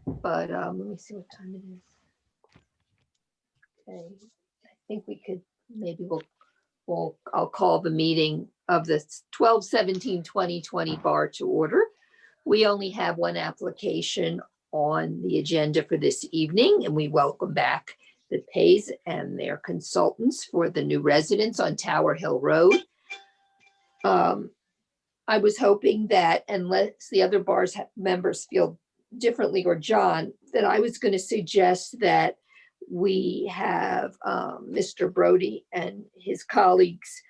but let me see what time it is. Okay, I think we could, maybe I'll call the meeting of the 12/17/2020 bar to order. We only have one application on the agenda for this evening, and we welcome back the Pays and their consultants for the new residence on Tower Hill Road. I was hoping that, unless the other bars members feel differently, or John, that I was going to suggest that we have Mr. Brody and his colleagues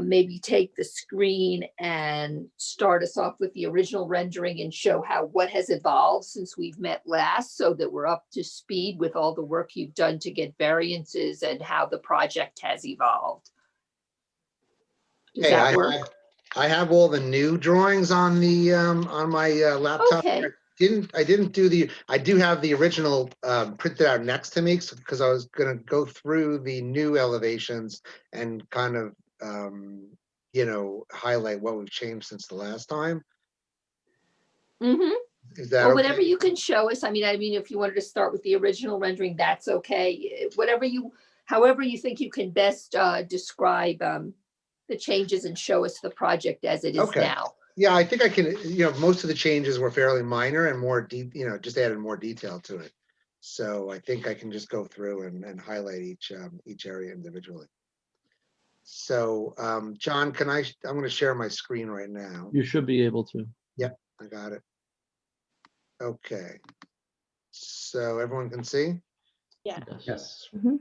maybe take the screen and start us off with the original rendering and show what has evolved since we've met last, so that we're up to speed with all the work you've done to get variances and how the project has evolved. Does Hey, that work? I have all the new drawings on the on my laptop. Okay. I do have the original printed out next to me, because I was gonna go through the new elevations and kind of highlight what we've changed since the last time. Mm-hmm. Is that Or okay? whatever you can show us. I mean, if you wanted to start with the original rendering, that's okay. However you think you can best describe the changes and show us the project as it is Okay. now. Yeah, I think I can, most of the changes were fairly minor and more deep, just added more detail to it. So I think I can just go through and highlight each area individually. So, John, I'm going to share my screen right now. You should be able to. Yep, I got it. Okay. So everyone can see? Yeah. Yes. Mm-hmm.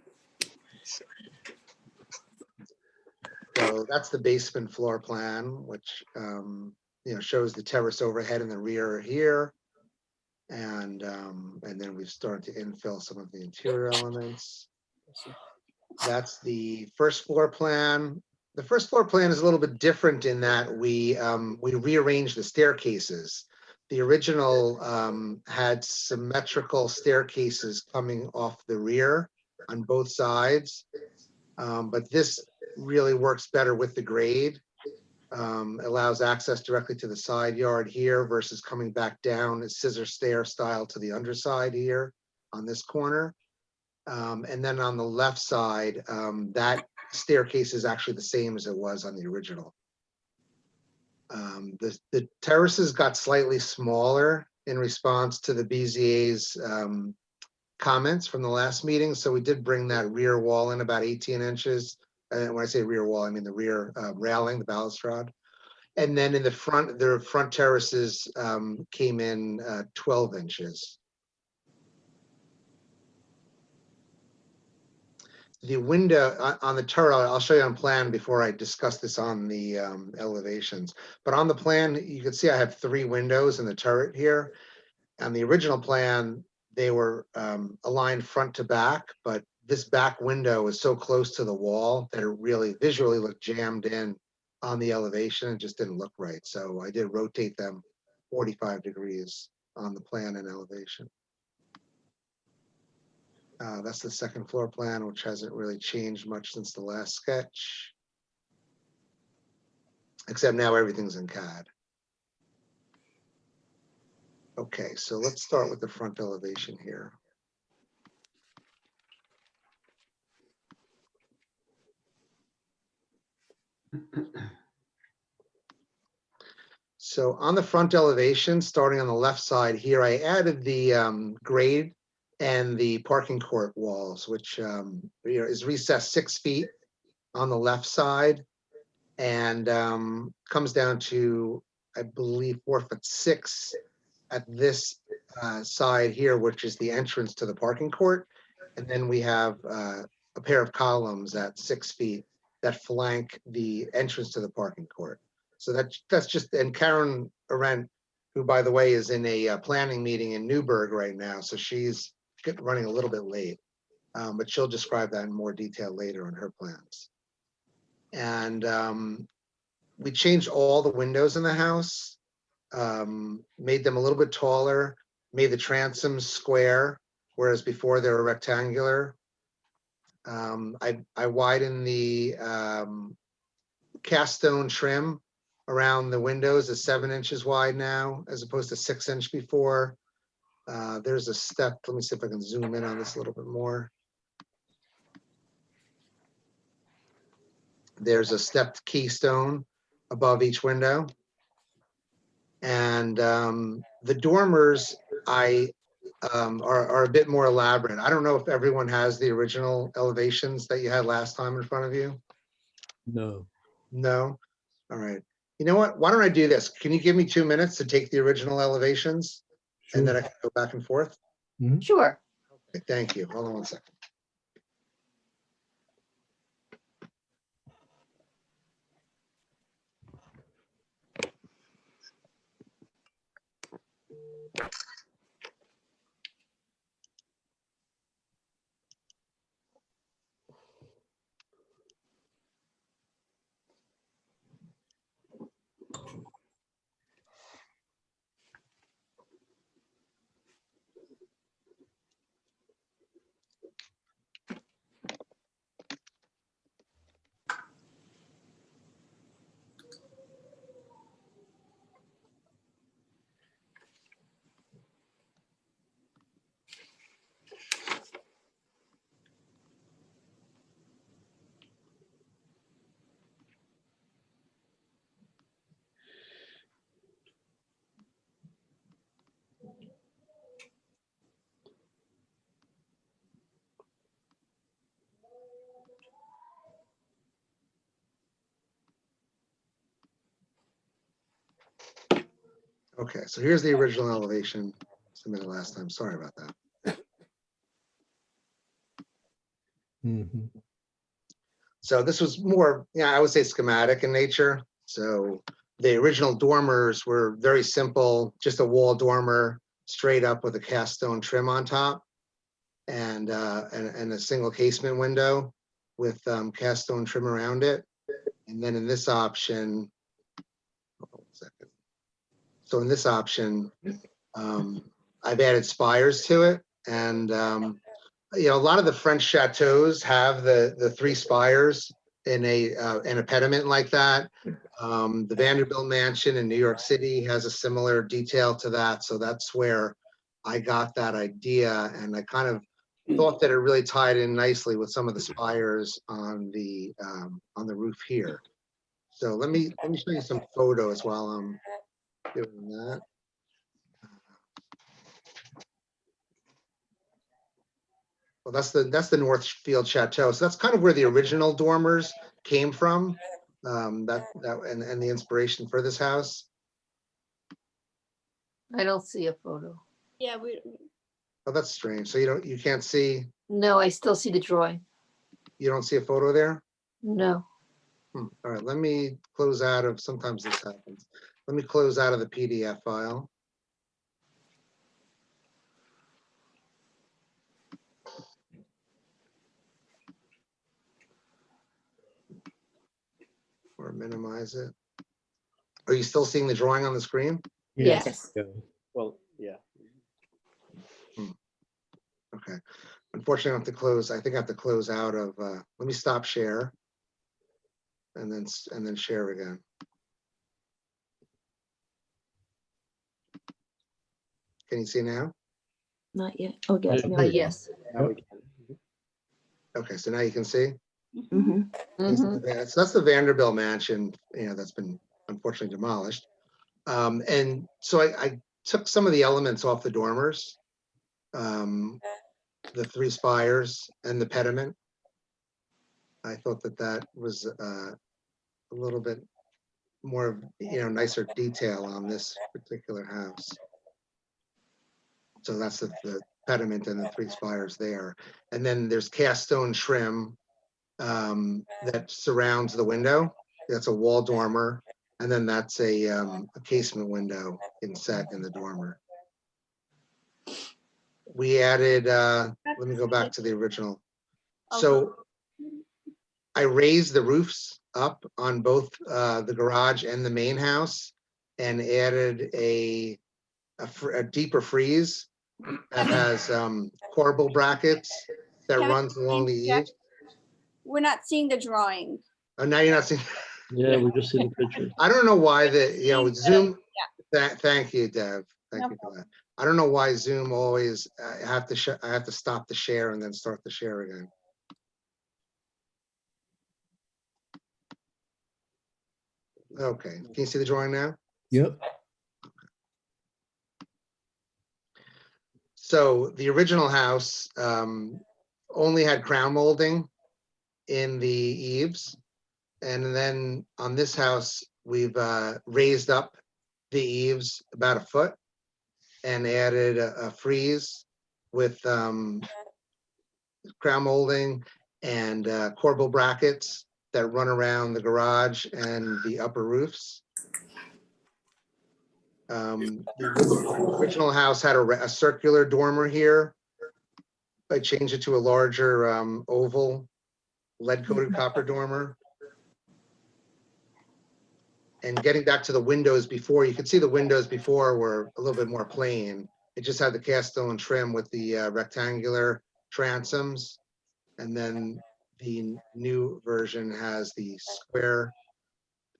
So that's the basement floor plan, which shows the terrace overhead in the rear here, and then we've started to infill some of the interior elements. That's the first floor plan. The first floor plan is a little bit different in that we rearranged the staircases. The original had symmetrical staircases coming off the rear on both sides, but this really works better with the grade. Allows access directly to the side yard here versus coming back down a scissor stair style to the underside here on this corner. And then on the left side, that staircase is actually the same as it was on the original. The terraces got slightly smaller in response to the BZA's comments from the last meeting. So we did bring that rear wall in about 18 inches. And when I say rear wall, I mean the rear railing, the balustrade. And then in the front terraces came in 12 inches. The window on the turret, I'll show you on plan before I discuss this on the elevations. But on the plan, you can see I have 3 windows in the turret here. On the original plan, they were aligned front to back, but this back window is so close to the wall that it really visually looked jammed in on the elevation. It just didn't look right. So I did rotate them 45 degrees on the plan and elevation. That's the second floor plan, which hasn't really changed much since the last sketch, except now everything's in CAD. Okay, so let's start with the front elevation here. So on the front elevation, starting on the left side here, I added the grade and the parking court walls, which is recessed 6 feet on the left side and comes down to, I believe, 4'6" at this side here, which is the entrance to the parking court. And then we have a pair of columns at 6 feet that flank the entrance to the parking court. So that's just, and Karen Arendt, who by the way is in a planning meeting in Newburgh right now, so she's running a little bit late, but she'll describe that in more detail later in her plans. And we changed all the windows in the house, made them a little bit taller, made the transoms square, whereas before they were rectangular. I widened the cast stone trim around the windows is 7 inches wide now, as opposed to 6 inch before. There's a step. Let me see if I can zoom in on this a little bit more. There's a stepped keystone above each window. And the dormers are a bit more elaborate. I don't know if everyone has the original elevations that you had last time in front of you. No. No? All right. You know what? Why don't I do this? Can you give me 2 minutes to take the original elevations? And then I can go back and forth? Sure. Okay, thank you. Hold on 1 second. Okay, so here's the original elevation submitted last time. Sorry about that. Mhm. So this was more, yeah, I would say schematic in nature. So the original dormers were very simple, just a wall dormer straight up with a cast stone trim on top and a single casement window with cast stone trim around it. And then in this option, hold on 1 second. So in this option, I've added spires to it. And you know, a lot of the French chateaus have the 3 spires in a pediment like that. The Vanderbilt Mansion in New York City has a similar detail to that. So that's where I got that idea. And I kind of thought that it really tied in nicely with some of the spires on the roof here. So let me show you some photos while I'm doing that. Well, that's the Northfield Chateau. So that's kind of where the original dormers came from. And the inspiration for this house. I don't see a photo. Yeah, we, Oh, that's strange. So you can't see, No, I still see the drawing. you don't see a photo there? No. All right, let me close out of, sometimes this happens. Let me close out of the PDF file. Or minimize it. Are you still seeing the drawing on the screen? Yes. Yeah. Well, yeah. Okay. Unfortunately, I have to close. I think I have to close out of, let me stop share. And then share again. Can you see now? Not yet. Oh, yes. Yeah. no. Yes. Now we can. Okay, so now you can see. Mhm. Mhm. So that's the Vanderbilt Mansion, that's been unfortunately demolished. And so I took some of the elements off the dormers, the 3 spires and the pediment. I thought that was a little bit more, nicer detail on this particular house. So that's the pediment and the 3 spires there. And then there's cast stone trim that surrounds the window. That's a wall dormer. And then that's a casement window inset in the dormer. We added, let me go back to the original. So I raised the roofs up on both the garage and the main house and added a deeper frieze that has corbel brackets that Kevin, runs along the eaves. we're not seeing the drawing. Oh, now you're not seeing. Yeah, we just see the picture. I don't know why the, Seeing the- Zoom. Thank you, Dev. Thank No you for that. I don't know why Zoom always, I have to stop the share and then start the share again. Okay, can you see the drawing now? Yep. So the original house only had crown molding in the eaves. And then on this house, we've raised up the eaves about a foot and added a frieze with crown molding and corbel brackets that run around the garage and the upper roofs. The original house had a circular dormer here. I changed it to a larger oval lead-coated copper dormer. And getting back to the windows before, you could see the windows before were a little bit more plain. It just had the cast stone trim with the rectangular transoms. And then the new version has the square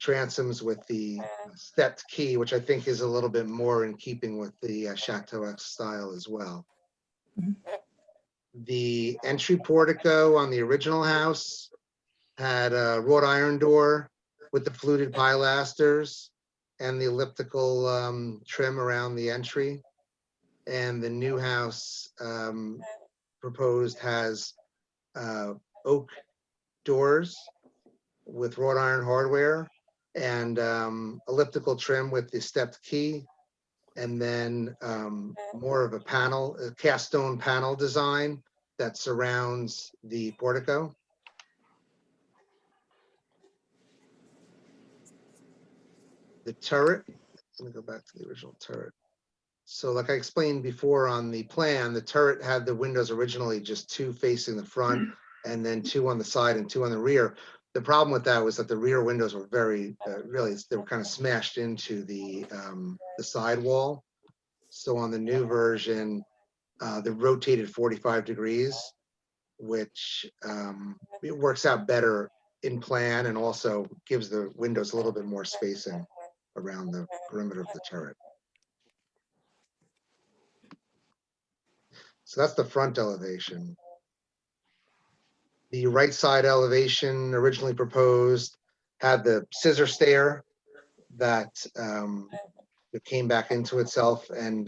transoms with the stepped key, which I think is a little bit more in keeping with the Chateau style as well. Mhm. The entry portico on the original house had a wrought iron door with the fluted pilasters and the elliptical trim around the entry. And the new house proposed has oak doors with wrought iron hardware and elliptical trim with the stepped key. And then more of a panel, a cast stone panel design that surrounds the portico. The turret, let me go back to the original turret. So like I explained before on the plan, the turret had the windows originally just two facing the front and then two on the side and two on the rear. The problem with that was that the rear windows were very, really, they were kind of smashed into the side wall. So on the new version, they're rotated 45 degrees, which it works out better in plan and also gives the windows a little bit more spacing around the perimeter of the turret. So that's the front elevation. The right side elevation originally proposed had the scissor stair that it came back into itself and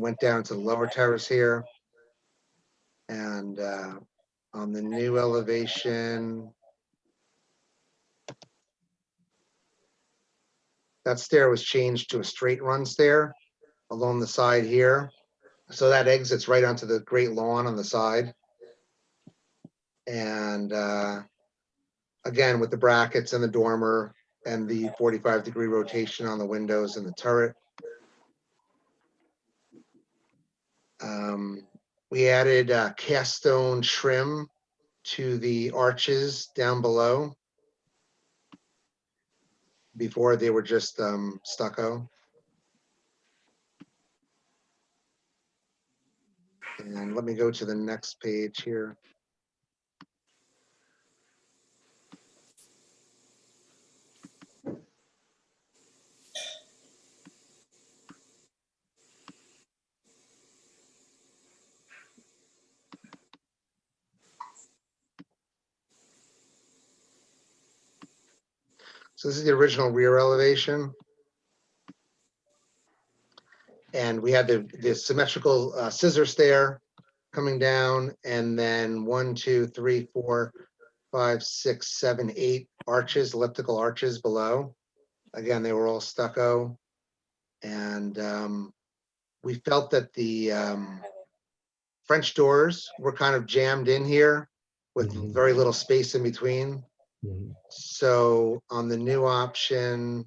went down to the lower terrace here. And on the new elevation, that stair was changed to a straight run stair along the side here. So that exits right onto the great lawn on the side. And again, with the brackets and the dormer and the 45-degree rotation on the windows and the turret. We added cast stone trim to the arches down below. Before they were just stucco. And let me go to the next page here. So this is the original rear elevation. And we had the symmetrical scissor stair coming down, and then 1, 2, 3, 4, 5, 6, 7, 8 arches, elliptical arches below. Again, they were all stucco. And we felt that the French doors were kind of jammed in here with Mhm. very little space in between. Mhm. So on the new option,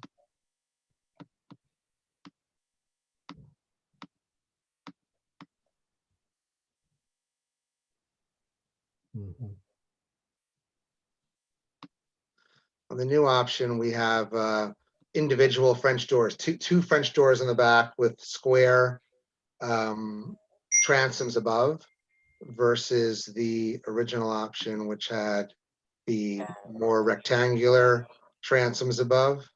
Mhm. we have individual French doors, two French doors in the back with square transoms above versus the original option, which had the more rectangular transoms above.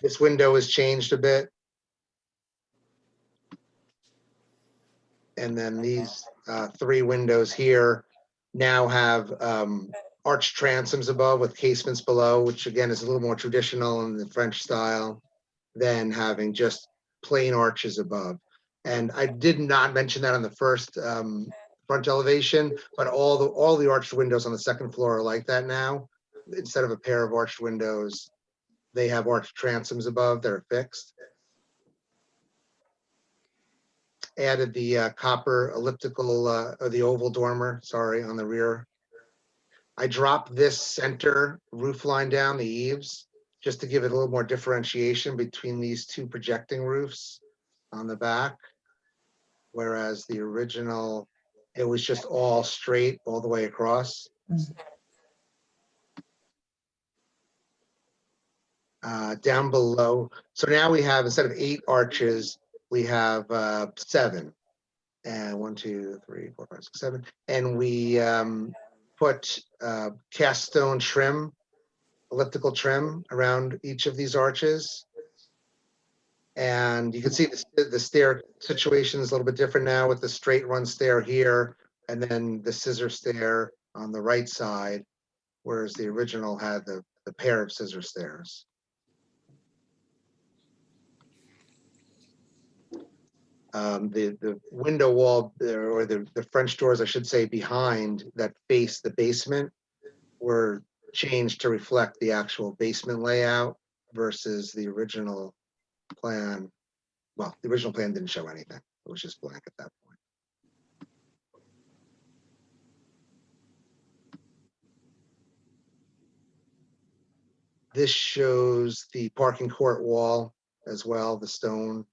This window is changed a bit. And then these three windows here now have arched transoms above with casements below, which again is a little more traditional in the French style than having just plain arches above. And I did not mention that on the first front elevation, but all the arched windows on the second floor are like that now. Instead of a pair of arched windows, they have arched transoms above that are fixed. Added the copper elliptical, or the oval dormer, sorry, on the rear. I dropped this center roof line down, the eaves, just to give it a little more differentiation between these two projecting roofs on the back. Whereas the original, it was just all straight all the way across. Down below, so now we have, instead of 8 arches, we have 7. And 1, 2, 3, 4, 5, 6, 7. And we put cast stone trim, elliptical trim around each of these arches. And you can see the stair situation is a little bit different now with the straight run stair here, and then the scissor stair on the right side, whereas the original had the pair of scissor stairs. The window wall or the French doors, I should say, behind that face the basement were changed to reflect the actual basement layout versus the original plan. Well, the original plan didn't show anything. It was just blank at that point. This shows the parking court wall as well, the stone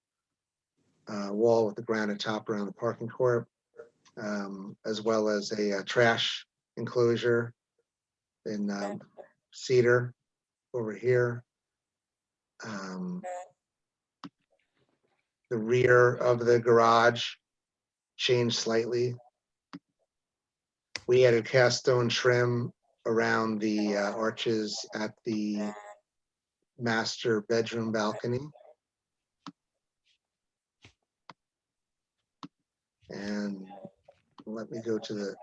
wall with the granite top around the parking court, as well as a trash enclosure in cedar over here. The rear of the garage changed slightly. We added cast stone trim around the arches at the master bedroom balcony. And let me go to the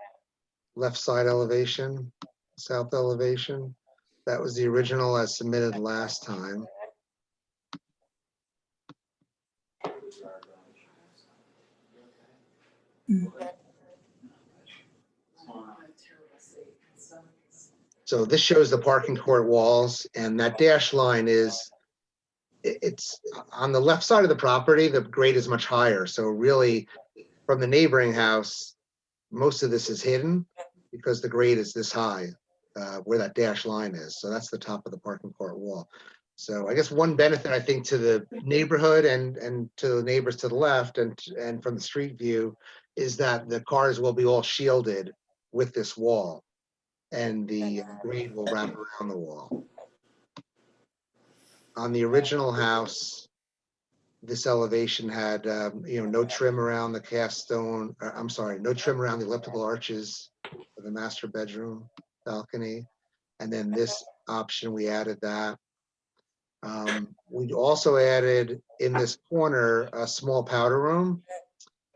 left side elevation, south elevation. That was the original as submitted last time. So this shows the parking court walls, and that dashed line is, it's on the left side of the property, the grade is much higher. So really from the neighboring house, most of this is hidden because the grade is this high where that dashed line is. So that's the top of the parking court wall. So I guess one benefit, I think, to the neighborhood and to the neighbors to the left and from the street view is that the cars will be all shielded with this wall, and the grade will wrap around the wall. On the original house, this elevation had, no trim around the cast stone, I'm sorry, no trim around the elliptical arches of the master bedroom balcony. And then this option, we added that. We also added in this corner a small powder room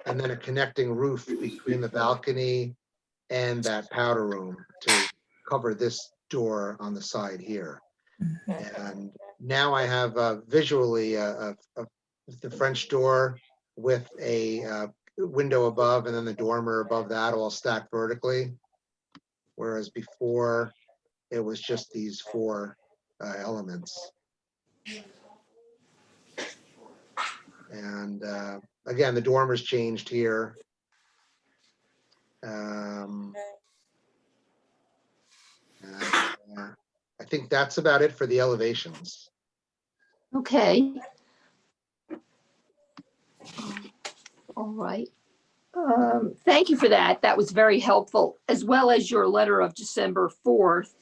and then a connecting roof between the balcony and that powder room to cover this door on the side here. And now I have visually the French door with a window above and then the dormer above that, all stacked vertically. Whereas before it was just these 4 elements. And again, the dormer's changed here. I think that's about it for the elevations. Okay. All right. Thank you for that. That was very helpful, as well as your letter of December 4th,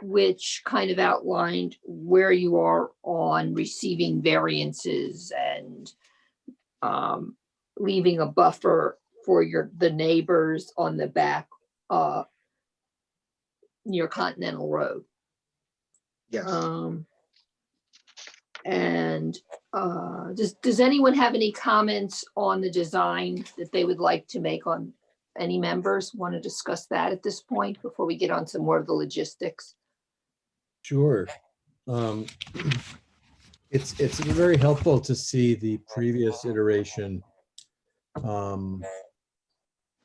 which kind of outlined where you are on receiving variances and leaving a buffer for the neighbors on the back near Continental Road. Yes. And does anyone have any comments on the design that they would like to make on any members? Want to discuss that at this point before we get on to more of the logistics? Sure. It's very helpful to see the previous iteration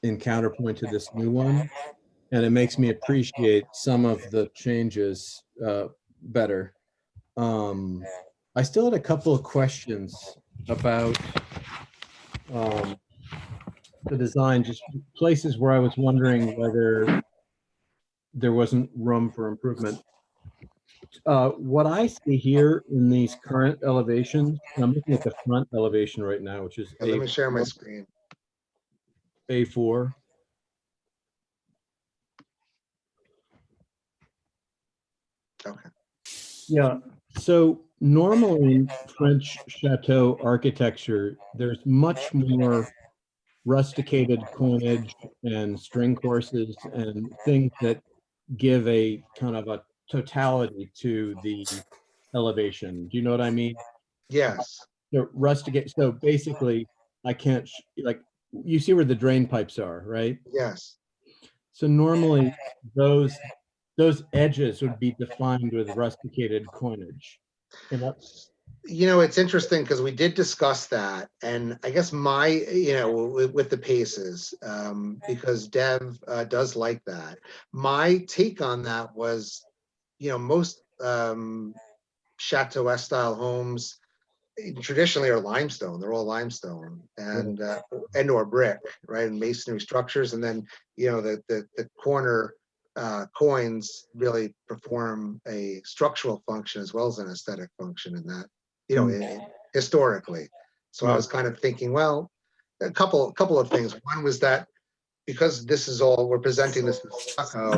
in counterpoint to this new one. And it makes me appreciate some of the changes better. I still had a couple of questions about the design, just places where I was wondering whether there wasn't room for improvement. What I see here in these current elevations, and I'm looking at the front elevation right now, which is Let me share my screen. A4. Okay. Yeah, so normally in French chateau architecture, there's much more rusticated coinage and string courses and things that give a kind of a totality to the elevation. Do you know what I mean? Yes, So rusticate, so basically I can't, like, you see where the drain pipes are, right? yes. So normally those edges would be defined with rusticated coinage. And It's interesting because we did discuss that, and I guess with the paces, because Dev does like that. My take on that was, most Chateau style homes traditionally are limestone. They're all limestone and or brick, right? And masonry structures, and then the corner coins really perform a structural function as well as an aesthetic function in that, historically. So I was kind of thinking, well, a couple of things. One was that because this is all we're presenting this as stucco,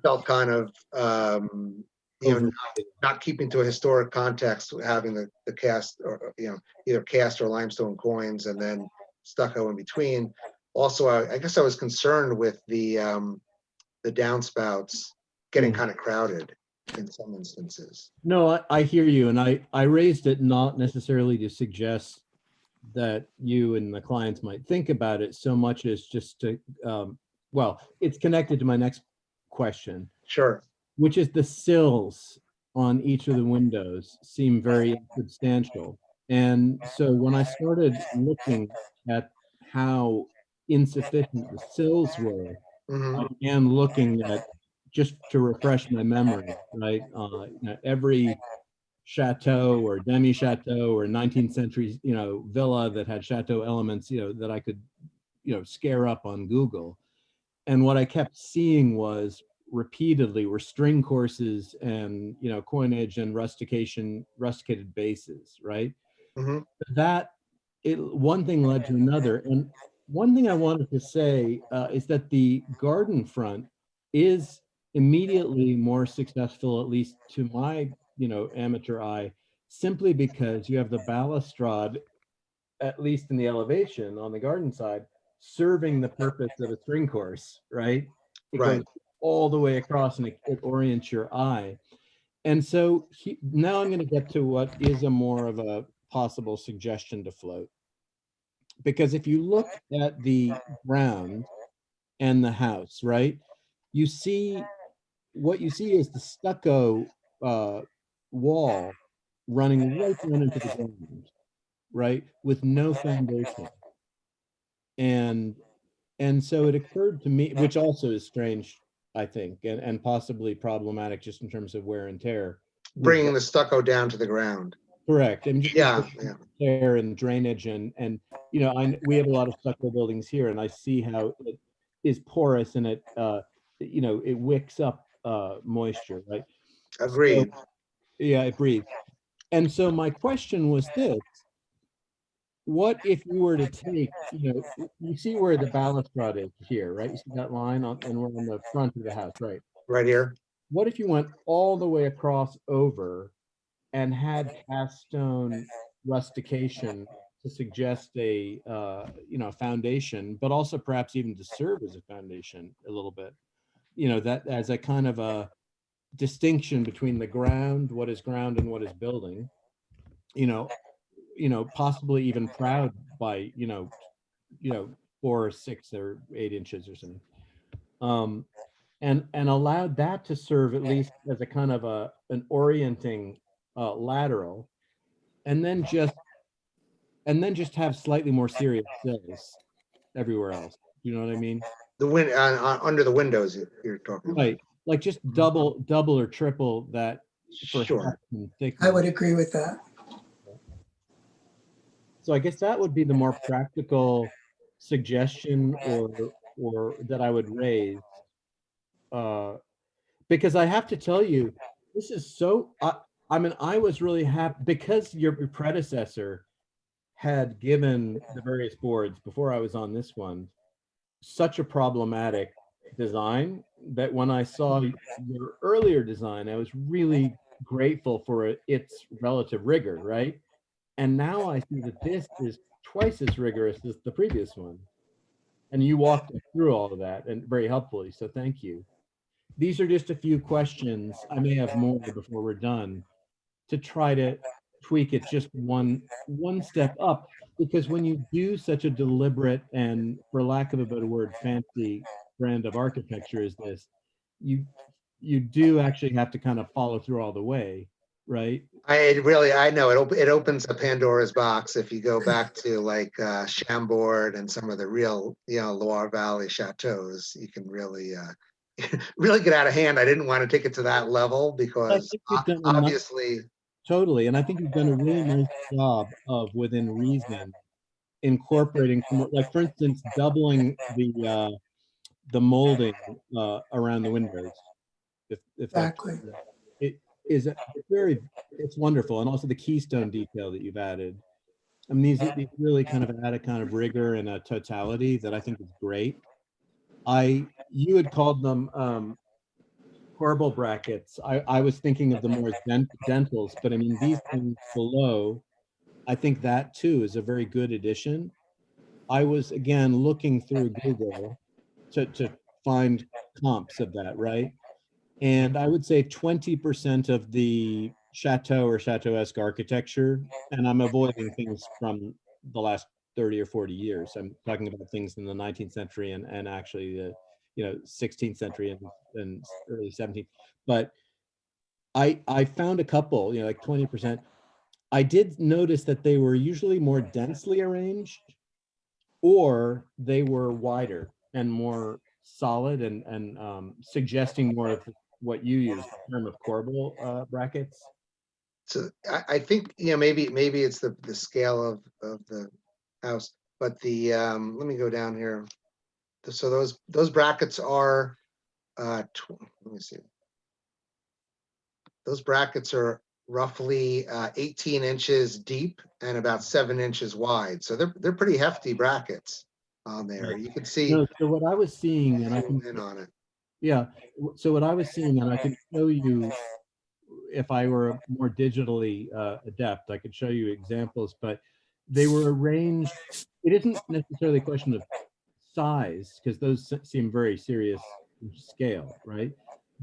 felt kind of not keeping to a historic context, having the cast or either cast or limestone coins and then stucco in between. Also, I guess I was concerned with the downspouts getting kind of crowded in some instances. no, I hear you, and I raised it not necessarily to suggest that you and the clients might think about it so much as just to, well, it's connected to my next question, Sure. which is the sills on each of the windows seem very substantial. And so when I started looking at how insufficient the sills were, Mhm. I began looking at, just to refresh my memory, right? Every chateau or demi-chateau or 19th century, villa that had chateau elements, that I could, scare up on Google. And what I kept seeing was repeatedly were string courses and, coinage and rusticated bases, right? Mhm. One thing led to another. And one thing I wanted to say is that the garden front is immediately more successful, at least to my, amateur eye, simply because you have the balustrade, at least in the elevation on the garden side, serving the purpose of a string course, right? It Right. goes all the way across and it orients your eye. And so now I'm going to get to what is a more of a possible suggestion to float. Because if you look at the ground and the house, right, what you see is the stucco wall running right down into the ground, right, with no foundation. And so it occurred to me, which also is strange, I think, and possibly problematic just in terms of wear and tear. Bringing the stucco down to the ground. Correct. And just Yeah. tear and drainage and we have a lot of stucco buildings here, and I see how it is porous and it it wicks up moisture, right? Agreed. So, yeah, it breathes. And so my question was this: what if you were to take, you see where the balustrade is here, right? You see that line and we're on the front of the house, right? Right here. What if you went all the way across over and had cast stone rustication to suggest a foundation, but also perhaps even to serve as a foundation a little bit, that as a kind of a distinction between the ground, what is ground and what is building, you know, possibly even proud by, 4 or 6 or 8 inches or something. And allowed that to serve at least as a kind of an orienting lateral, and then just have slightly more serious sills everywhere else. You know what I mean? Under the windows you're talking about. Right. Like just double or triple that for Sure. height and thickness. I would agree with that. So I guess that would be the more practical suggestion or that I would raise. Because I have to tell you, this is so, I mean, I was really happy because your predecessor had given the various boards before I was on this one such a problematic design that when I saw your earlier design, I was really grateful for its relative rigor, right? And now I see that this is twice as rigorous as the previous one. And you walked us through all of that and very helpfully, so thank you. These are just a few questions. I may have more before we're done to try to tweak it just one step up, because when you do such a deliberate and, for lack of a better word, fancy brand of architecture as this, you do actually have to kind of follow through all the way, right? I know it opens a Pandora's box if you go back to like Chambord and some of the real, Loire Valley chateaus. You can really really get out of hand. I didn't want to take it to that level because think you've done a nice- obviously, Totally, and I think you've done a really nice job of, within reason, incorporating, like for instance, doubling the molding around the windows. If that's, Exactly. it is it's wonderful, and also the keystone detail that you've added. I mean, these really kind of add a kind of rigor and a totality that I think is great. You had called them corbel brackets. I was thinking of the more dentals, but I mean, these things below, I think that too is a very good addition. I was again looking through Google to find comps of that, right? And I would say 20% of the chateau or chateau-esque architecture, and I'm avoiding things from the last 30 or 40 years. I'm talking about things in the 19th century and actually the 16th century and early 17th. But I found a couple, like 20%. I did notice that they were usually more densely arranged, or they were wider and more solid and suggesting more of what you use, the term of corbel brackets. so I think, maybe it's the scale of the house, but let me go down here. So those brackets are, let me see. Those brackets are roughly 18 inches deep and about 7 inches wide. So they're pretty hefty brackets on there. You can see No, so what I was seeing, and I can, in on it. yeah, so what I was seeing, and I can show you, if I were more digitally adept, I could show you examples, but they were arranged. It isn't necessarily a question of size, because those seem very serious in scale, right?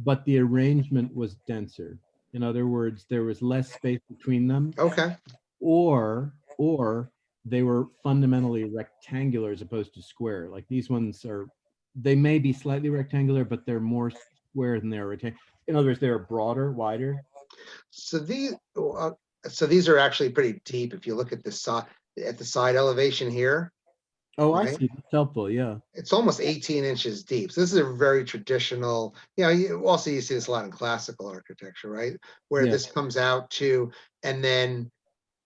But the arrangement was denser. In other words, there was less space between them, Okay. or they were fundamentally rectangular as opposed to square. Like these ones they may be slightly rectangular, but they're more square than they're rectangular. In other words, they're broader, wider. So these are actually pretty deep. If you look at the side elevation here, Oh, I right? see. That's helpful. Yeah. It's almost 18 inches deep. So this is a very traditional, you see this a lot in classical architecture, right? Where Yeah. this comes out to, and then,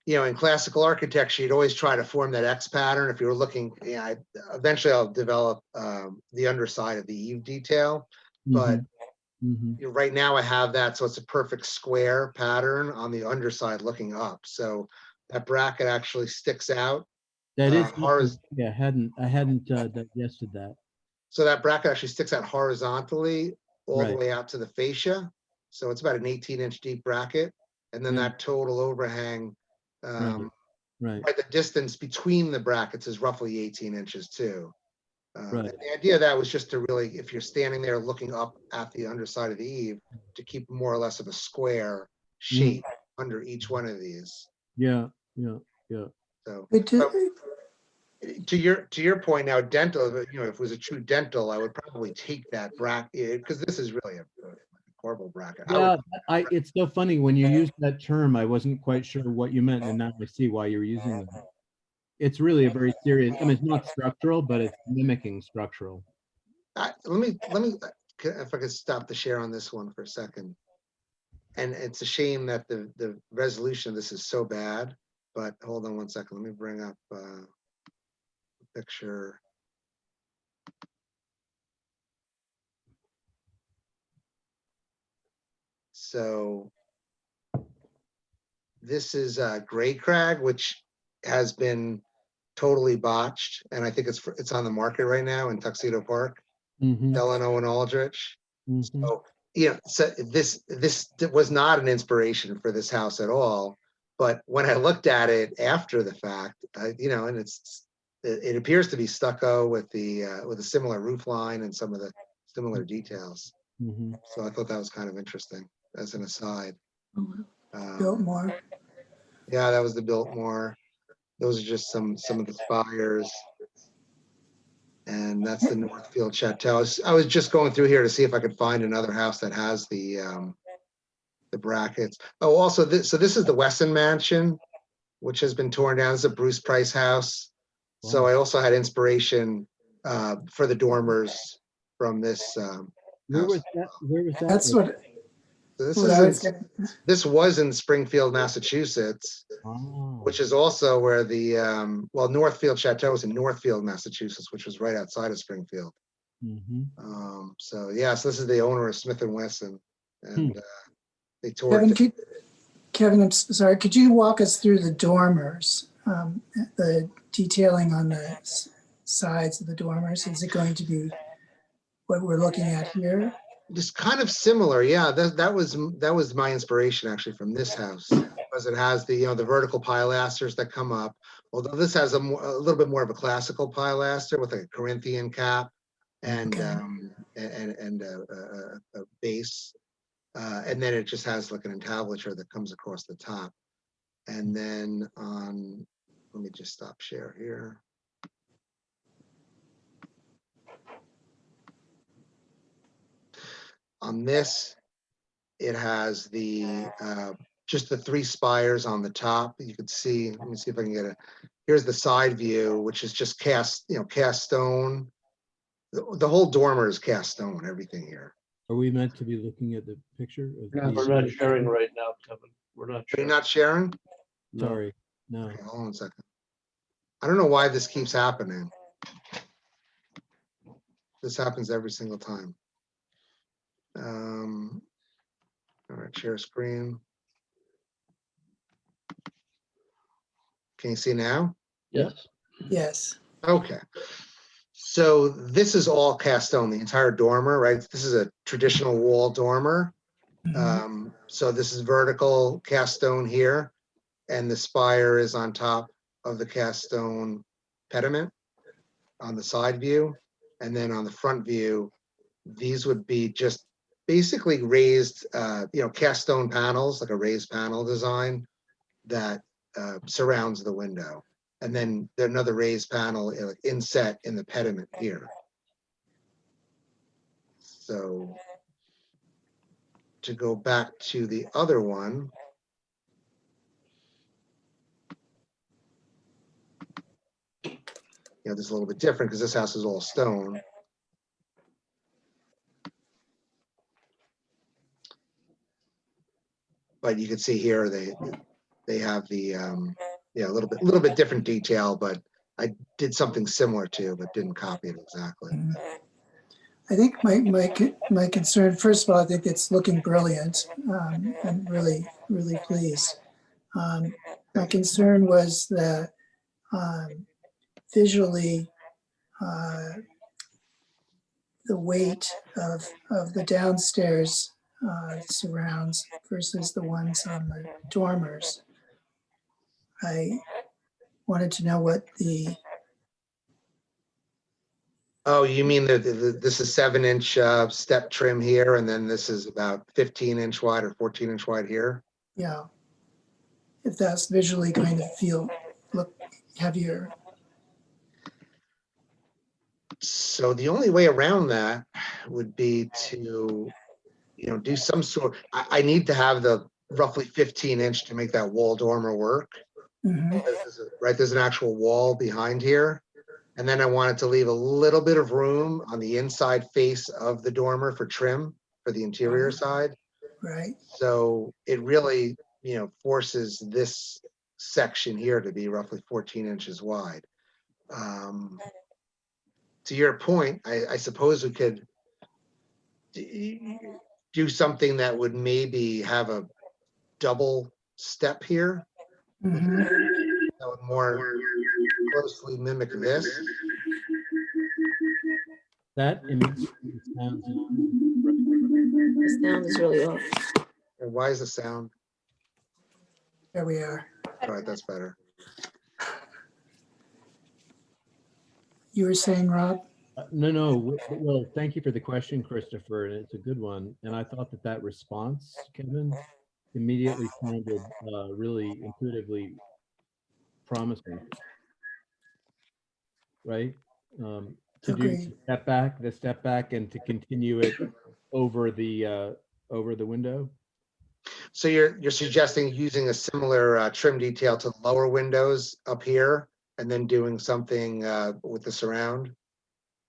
in classical architecture, you'd always try to form that X pattern. If you were looking, eventually I'll develop the underside of the eave detail, but right now I have that. So it's a perfect square pattern on the underside looking up. So that bracket actually sticks out. That is, Horizontal. yeah, I hadn't digested that. So that bracket actually sticks out horizontally all the Right. way out to the fascia. So it's about an 18-inch deep bracket. And then Yeah. that total overhang, Right. right, the distance between the brackets is roughly 18 inches too. Right. And the idea of that was just to really, if you're standing there looking up at the underside of the eave, to keep more or less of a square shape under each one of these. Yeah. So. We do, To your point now, dental, if it was a true dental, I would probably take that bracket, because this is really a horrible bracket. Yeah, it's so funny when you use that term, I wasn't quite sure what you meant, and now I see why you're using that. It's really a very serious, I mean, it's not structural, but it's mimicking structural. Let me, if I could stop the share on this one for a second. And it's a shame that the resolution of this is so bad, but hold on one second. Let me bring up a picture. So this is Gray Crag, which has been totally botched, and I think it's on the market right now in Tuxedo Park, Mhm, Delano and Aldrich. mhm. So, so this was not an inspiration for this house at all. But when I looked at it after the fact, and it appears to be stucco with a similar roof line and some of the similar details. Mhm. So I thought that was kind of interesting as an aside. Biltmore. Yeah, that was the Biltmore. Those are just some of the spires. And that's the Northfield Chateau. I was just going through here to see if I could find another house that has the brackets. Oh, also this is the Wesson Mansion, which has been torn down. This is a Bruce Price house. So Wow. I also had inspiration for the dormers from this Where house. was that? Where was that? That's what, So what I was getting. this was in Springfield, Massachusetts, Oh. which is also where the Northfield Chateau is in Northfield, Massachusetts, which was right outside of Springfield. Mhm. So this is the owner of Smith and Wesson, and they tore Kevin, it. Kevin, I'm sorry, could you walk us through the dormers? The detailing on the sides of the dormers, is it going to be what we're looking at here? Just kind of similar, yeah. That was my inspiration actually from this house, because it has the the vertical pilasters that come up. Although this has a little bit more of a classical pilaster with a Corinthian cap and Okay. and a base, and then it just has like an entablature that comes across the top. And then let me just stop share here. On this, it has the just the 3 spires on the top. You can see, let me see if I can get it. Here's the side view, which is just cast stone. The whole dormer is cast stone, everything here. Are we meant to be looking at the picture? Of We're not sharing right now, Kevin. We're not Are you sharing. not sharing? No. Sorry, no. Okay, hold on a second. I don't know why this keeps happening. This happens every single time. All right, share screen. Can you see now? Yes. Yes. Okay. So this is all cast stone, the entire dormer, right? This is a traditional wall dormer. So this is vertical cast stone here, and the spire is on top of the cast stone pediment on the side view. And then on the front view, these would be just basically raised, cast stone panels, like a raised panel design that surrounds the window. And then there's another raised panel inset in the pediment here. So to go back to the other one, this is a little bit different because this house is all stone. But you can see here they have the a little bit different detail, but I did something similar to, but didn't copy it exactly. I think my concern, first of all, I think it's looking brilliant. I'm really, really pleased. My concern was that visually, the weight of the downstairs surrounds versus the ones on the dormers. I wanted to know what the, Oh, you mean this is 7-inch step trim here, and then this is about 15-inch wide or 14-inch wide here? yeah. if that's visually going to look heavier. So the only way around that would be to, do some sort, I need to have the roughly 15-inch to make that wall dormer work. Mhm. Right, there's an actual wall behind here. And then I wanted to leave a little bit of room on the inside face of the dormer for trim for the interior side. Right, So it really, forces this section here to be roughly 14 inches wide. To your point, I suppose we could do something that would maybe have a double step here Mhm. that would more closely mimic this. That immediately sounds. The sound is really low. And why is the sound? There we are. All right, that's better. You were saying, Rob? No. Well, thank you for the question, Christopher, and it's a good one. And I thought that response, Kevin, immediately sounded really intuitively promising. Right? To do Agreed. the step back and to continue it over the window. So you're suggesting using a similar trim detail to lower windows up here and then doing something with the surround?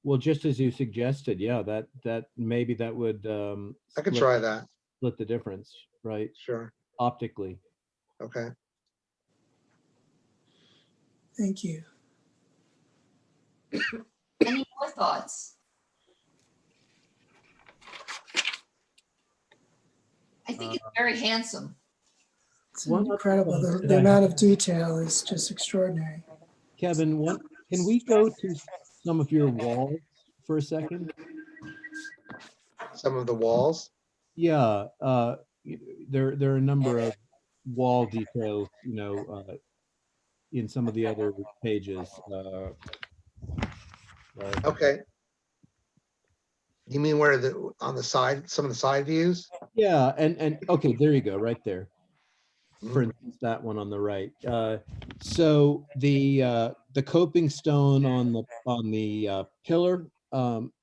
Well, just as you suggested, yeah, that maybe that would I could try that. split the difference, right? Sure. Optically. Okay. Thank you. Any more thoughts? I think it's very handsome. It's One other incredible. thought The that I amount have- of detail is just extraordinary. Kevin, can we go to some of your walls for a second? Some of the walls. Yeah, there are a number of wall details, in some of the other pages. Okay. You mean where on the side, some of the side views? Yeah, and okay, there you go, right there. For Mhm. instance, that one on the right. So the coping stone on the pillar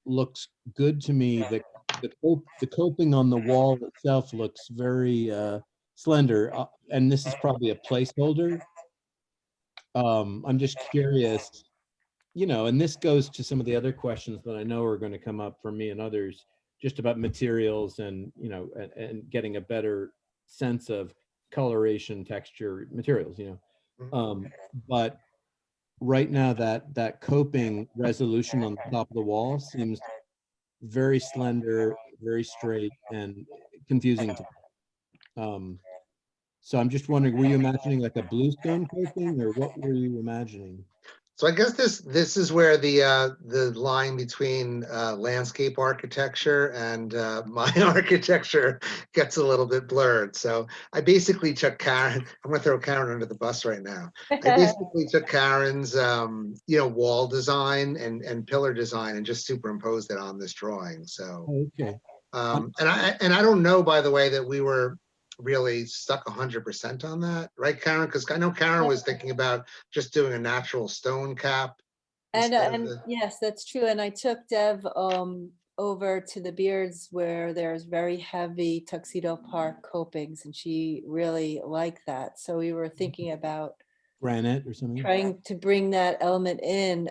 looks good to me. The coping on the wall itself looks very slender, and this is probably a placeholder. I'm just curious, and this goes to some of the other questions that I know are going to come up for me and others, just about materials and and getting a better sense of coloration, texture, materials. Mhm. But right now that coping resolution on the top of the wall seems very slender, very straight, and confusing to me. So I'm just wondering, were you imagining like a bluestone coping, or what were you imagining? So I guess this is where the line between landscape architecture and my architecture gets a little bit blurred. So I basically took Karen. I'm going to throw Karen under the bus right now. I basically took Karen's wall design and pillar design and just superimposed it on this drawing. So Okay. and I don't know, by the way, that we were really stuck 100% on that, right, Karen? Because I know Karen was thinking about just doing a natural stone cap. And instead of and the- yes, that's true. And I took Dev over to the Beards where there's very heavy Tuxedo Park copings, and she really liked that. So we were thinking about Granite or something? trying to bring that element in,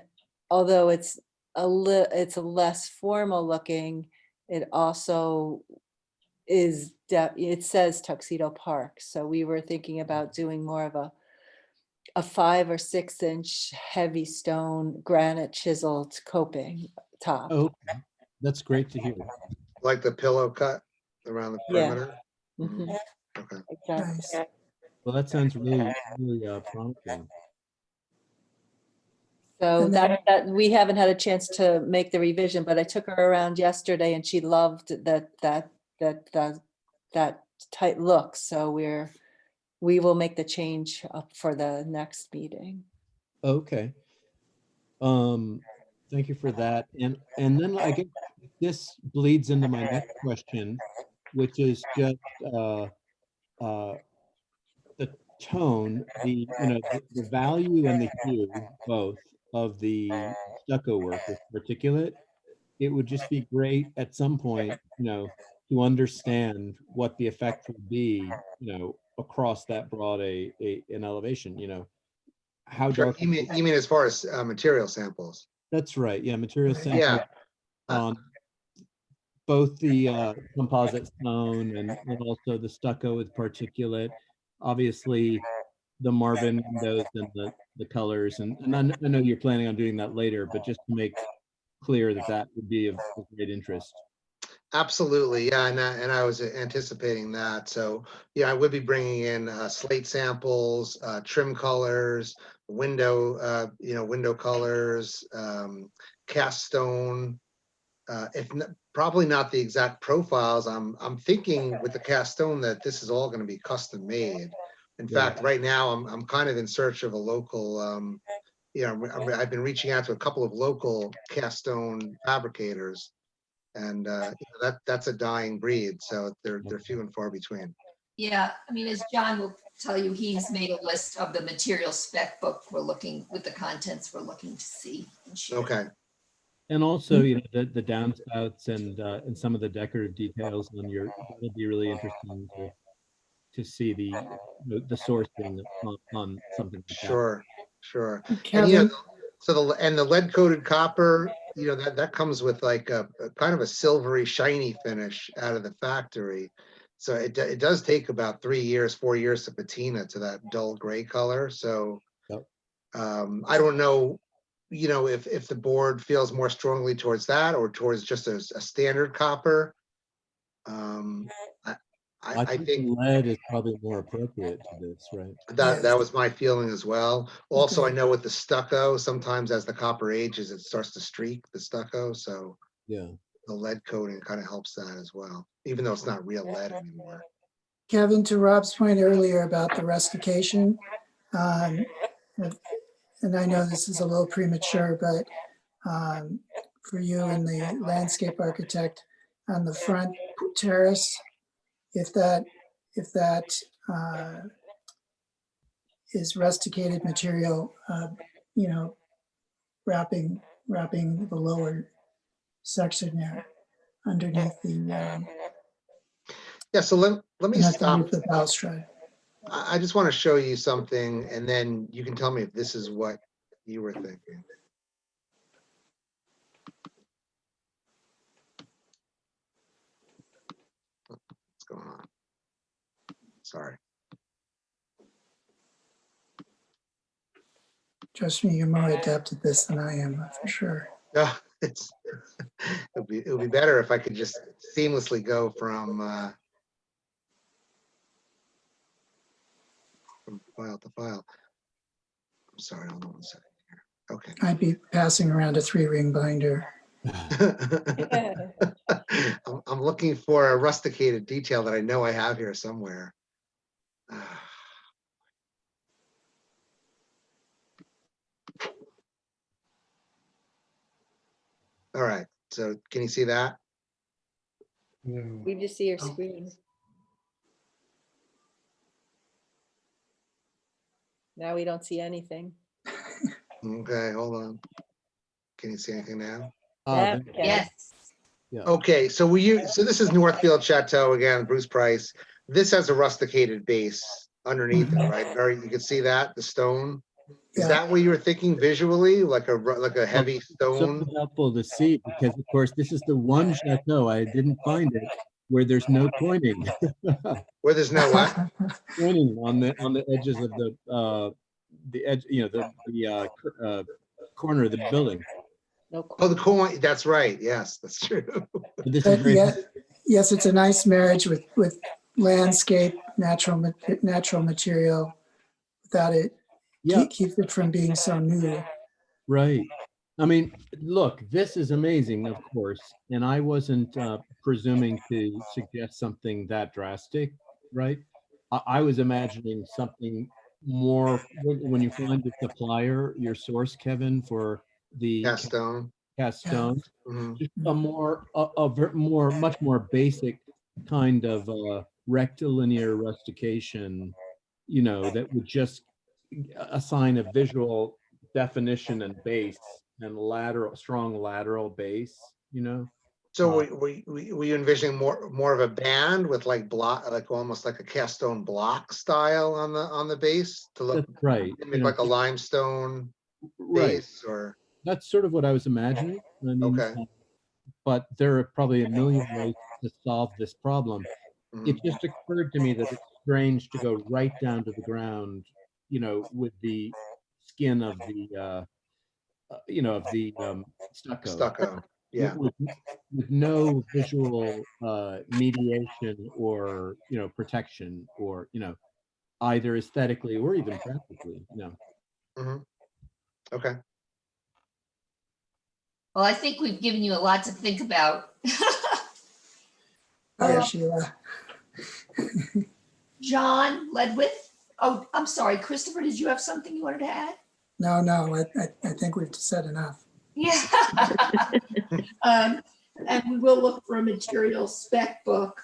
although it's a less formal looking. It also is it says Tuxedo Park, so we were thinking about doing more of a 5 or 6 inch heavy stone granite chiseled coping top. Oh, that's great to hear. like the pillow cut around the Yeah. perimeter. Mhm, Okay. exactly. Nice. Well, that sounds really promising. So And then- that we haven't had a chance to make the revision, but I took her around yesterday and she loved that tight look. So we will make the change up for the next meeting. Okay. Thank you for that. And then I guess this bleeds into my next question, which is just the tone, the value and the hue, both of the stucco work with particulate, it would just be great at some point, to understand what the effect would be, across that broad an elevation, how Sure. dark. You mean as far as material samples? That's right. Yeah, material Right. sample. Yeah. Both the composite stone and also the stucco with particulate. Obviously, the Marvin windows and the colors. And I know you're planning on doing that later, but just to make clear that that would be of great interest. Absolutely, yeah, and I was anticipating that. So, yeah, I would be bringing in slate samples, trim colors, window colors, cast stone. Probably not the exact profiles. I'm thinking with the cast stone that this is all going to be custom made. In Yeah. fact, right now I'm kind of in search of a local. I've been reaching out to a couple of local cast stone fabricators. And that's a dying breed, so they're few and far between. Yeah, I mean, as John will tell you, he's made a list of the material spec book we're looking, with the contents we're looking to see. And share. Okay, And also, the downspouts and some of the decorative details on it'll be really interesting to see the sourcing on something like that. sure. And Kevin, so the lead coated copper, that comes with like a kind of a silvery shiny finish out of the factory. So it does take about 4 years to patina to that dull gray color. So Yep. I don't know, if the board feels more strongly towards that or towards just a standard copper. I I think think lead is probably more appropriate to this, right? that was my feeling as well. Also, I Agreed. know with the stucco, sometimes as the copper ages, it starts to streak the stucco. So Yeah. the lead coating kind of helps that as well, even though it's not real lead anymore. Kevin, to Rob's point earlier about the rustication, and I know this is a little premature, but for you and the landscape architect on the front terrace, if that is rusticated material, wrapping the lower section there underneath the Yeah, so let me stop. underneath the balustrade. I just want to show you something, and then you can tell me if this is what you were thinking. What's going on? Sorry. Trust me, you're more adept at this than I am, for sure. Yeah, it'll be better if I could just seamlessly go from file to file. I'm sorry, hold on 1 second here. Okay. I'd be passing around a 3-ring binder. I'm looking for a rusticated detail that I know I have here somewhere. All right, so can you see that? We just see your screen. Now we don't see anything. Okay, hold on. Can you see anything now? Yeah, That- okay. Yes. Okay, so this is Northfield Chateau again, Bruce Price. This has a rusticated base underneath it, right? You can see that, the stone. Is Yeah. that what you were thinking visually, like a heavy So stone? helpful to see, because of course this is the one chateau, I didn't find it, where there's no coining. Where there's no what? Coining on the edges of the edge, the corner of the building. No. Oh, the coin, that's right, yes, that's true. But this is But very, yes, it's a nice marriage with landscape, natural material, without it, yeah, keeps it from being so new. right. I mean, look, this is amazing, of course, and I wasn't presuming to suggest something that drastic, right? I was imagining something more when you find the supplier, your source, Kevin, for the Cast stone. cast stone, Mhm. just much more basic kind of rectilinear rustication, you know, that would just assign a visual definition and base and strong lateral base, you know? So were you envisioning more of a band with like block, like almost like a cast stone block style on the base to look That's right. maybe like a limestone Right. base or, That's sort of what I was imagining. I mean, okay. but there are probably a million ways to solve this problem. It Mhm. just occurred to me that it's strange to go right down to the ground, you know, with the skin of the, you know, of the stucco, Stucco, yeah, with no visual mediation or, you know, protection or, you know, either aesthetically or even practically, you know. mhm, okay. Well, I think we've given you a lot to think about. Yeah, Sheila. John Ledwith. Oh, I'm sorry, Christopher, did you have something you wanted to add? No, I think we've said enough. Yeah. And we will look for a material spec book.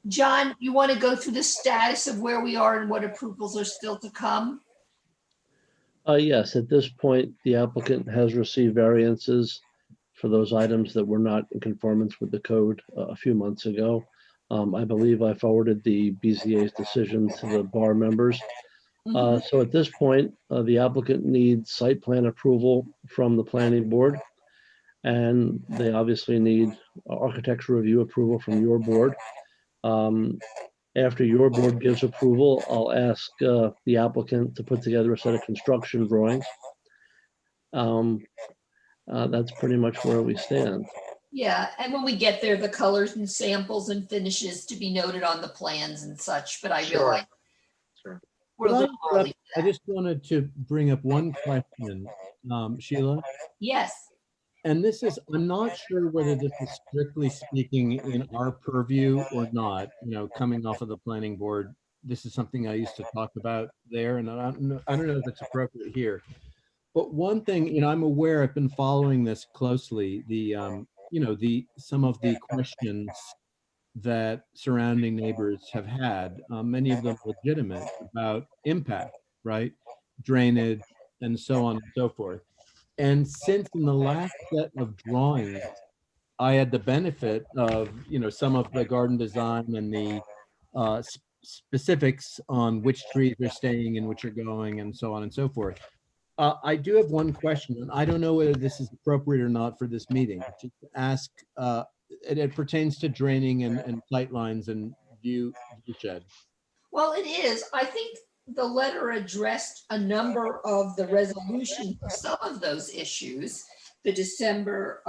John, you want to go through the status of where we are and what approvals are still to come? Yes, at this point, the applicant has received variances for those items that were not in conformance with the code a few months ago. I believe I forwarded the BZA's decision to the bar members. So at this point, the applicant needs site plan approval from the planning board. And they obviously need architectural review approval from your board. After your board gives approval, I'll ask the applicant to put together a set of construction drawings. That's pretty much where we stand. Yeah, and when we get there, the colors and samples and finishes to be noted on the plans and such, but I Sure. realize Sure. we're a Could I little early. interrupt? I just wanted to bring up one question, Sheila. Yes, And this is, I'm not sure whether this is strictly speaking in our purview or not, you know, coming off of the planning board. This is something I used to talk about there, and I don't know if it's appropriate here. But one thing, you know, I'm aware, I've been following this closely, the, you know, some of the questions that surrounding neighbors have had, many of them legitimate, about impact, right? Drainage and so on and so forth. And since in the last set of drawings, I had the benefit of, you know, some of the garden design and the specifics on which trees are staying and which are going and so on and so forth. I do have one question, and I don't know whether this is appropriate or not for this meeting. Just to ask, it pertains to draining and sight lines and view shed. well, it is. I think the letter addressed a number of the resolution for some of those issues. The December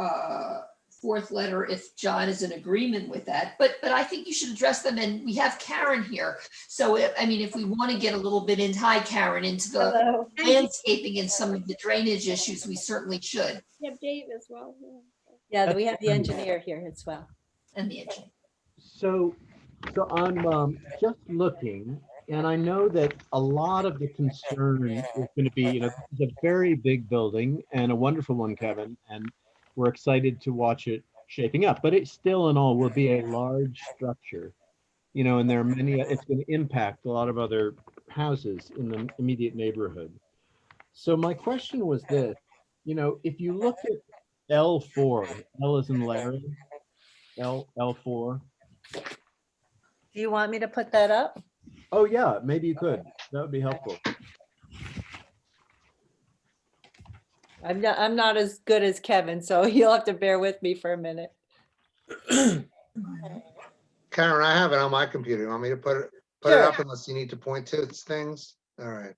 4th letter, if John is in agreement with that, but I think you should address them, and we have Karen here. So I mean, if we want to get a little bit into, hi Karen, into the Hello. landscaping and some of the drainage issues, we certainly should. You have Dave as well. Yeah, we have the engineer here as well. And the engineer. So I'm just looking, and I know that a lot of the concern is going to be, you know, this is a very big building and a wonderful one, Kevin, and we're excited to watch it shaping up, but it still in all will be a large structure, you know, and there are many, it's going to impact a lot of other houses in the immediate neighborhood. So my question was this, you know, if you look at L4, L as in Larry, L4. Do you want me to put that up? Oh yeah, maybe you could. That would be helpful. I'm not as good as Kevin, so you'll have to bear with me for a minute. Karen, I have it on my computer. You want me to put it Sure. up unless you need to point to things? All right.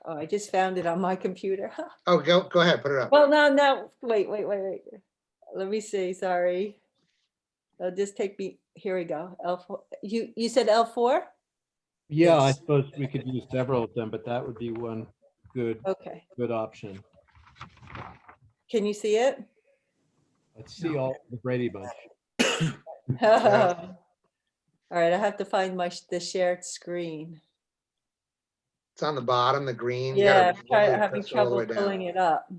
Oh, I just found it on my computer. Oh, go ahead, put it up. Well, no, wait. Let me see, sorry. It'll just take me, here we go, L4. You said L4? Yeah, I Yes. suppose we could use several of them, but that would be one good Okay, option. can you see it? Let's see all the Brady Bunch. All right, I have to find the shared screen. It's on the bottom, the green. You Yeah, gotta roll I'm your having cursor all the trouble way down. pulling it up.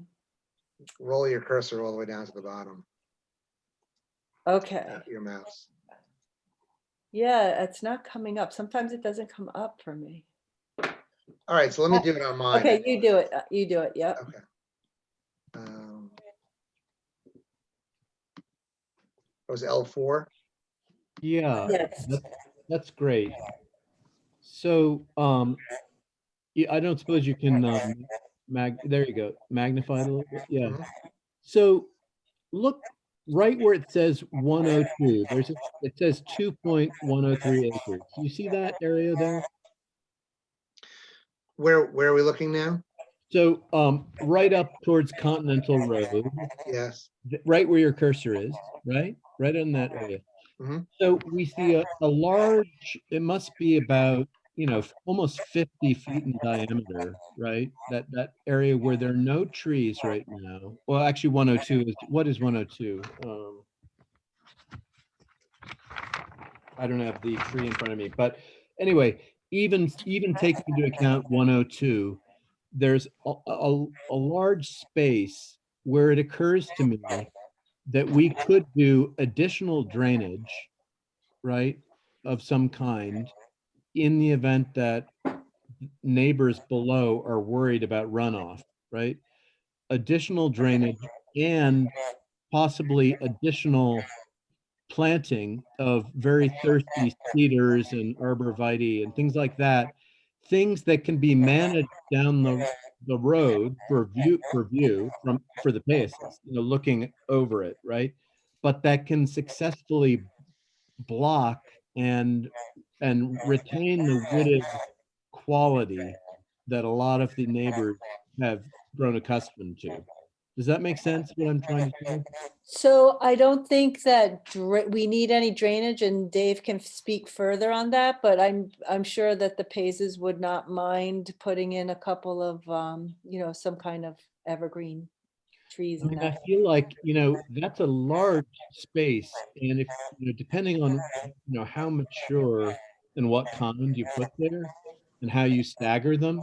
Roll your cursor all the way down to the bottom. Okay. Your mouse. Yeah, it's not coming up. Sometimes it doesn't come up for me. All right, so let me do it on mine. Okay, you do it. You do it. Yep. Okay. That was L4. Yeah, Yes. that's great. So, yeah, I don't suppose you can, there you go, magnify it a little bit, yeah. Mhm. So, look right where it says 102, it says 2.103 acres. You see that area there? Where are we looking now? So, right up towards Continental Road, Yes. right where your cursor is, right? Right in that area. Mhm. So we see a large, it must be about, almost 50 feet in diameter, right? That area where there are no trees right now. Well, actually 102 is, what is 102? I don't have the tree in front of me, but anyway, even taking into account 102, there's a large space where it occurs to me that we could do additional drainage, right, of some kind in the event that neighbors below are worried about runoff, right? Additional drainage and possibly additional planting of very thirsty cedars and arborvitae and things like that, things that can be managed down the road for view for the paisages, looking over it, right? But that can successfully block and retain the wooded quality that a lot of the neighbors have grown accustomed to. Does that make sense, what I'm trying to say? So I don't think that we need any drainage, and Dave can speak further on that, but I'm sure that the Paises would not mind putting in a couple of, some kind of evergreen trees I in mean, I that. feel like, that's a large space, and if, depending on, how mature and what kind you put there and how you stagger them,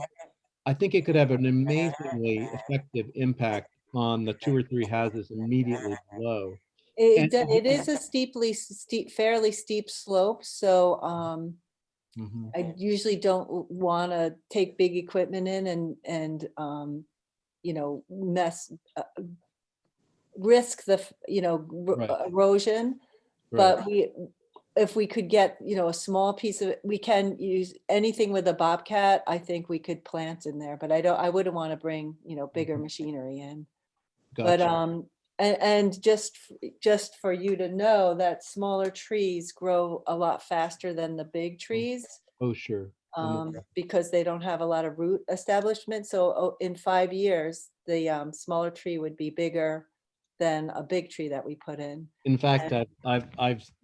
I think it could have an amazingly effective impact on the 2 or 3 houses immediately below. And It is a fairly steep slope, so Mhm. I usually don't want to take big equipment in and mess, risk the, Right, erosion. right. But if we could get, a small piece of it, we can use anything with a bobcat. I think we could plant in there, but I wouldn't want to bring, bigger Mhm. machinery in. But, Gotcha. and just for you to know that smaller trees grow a lot faster than the big trees, Oh, sure. because they don't have a lot of root establishment. So in 5 years, the smaller tree would be bigger than a big tree that we put in. In fact,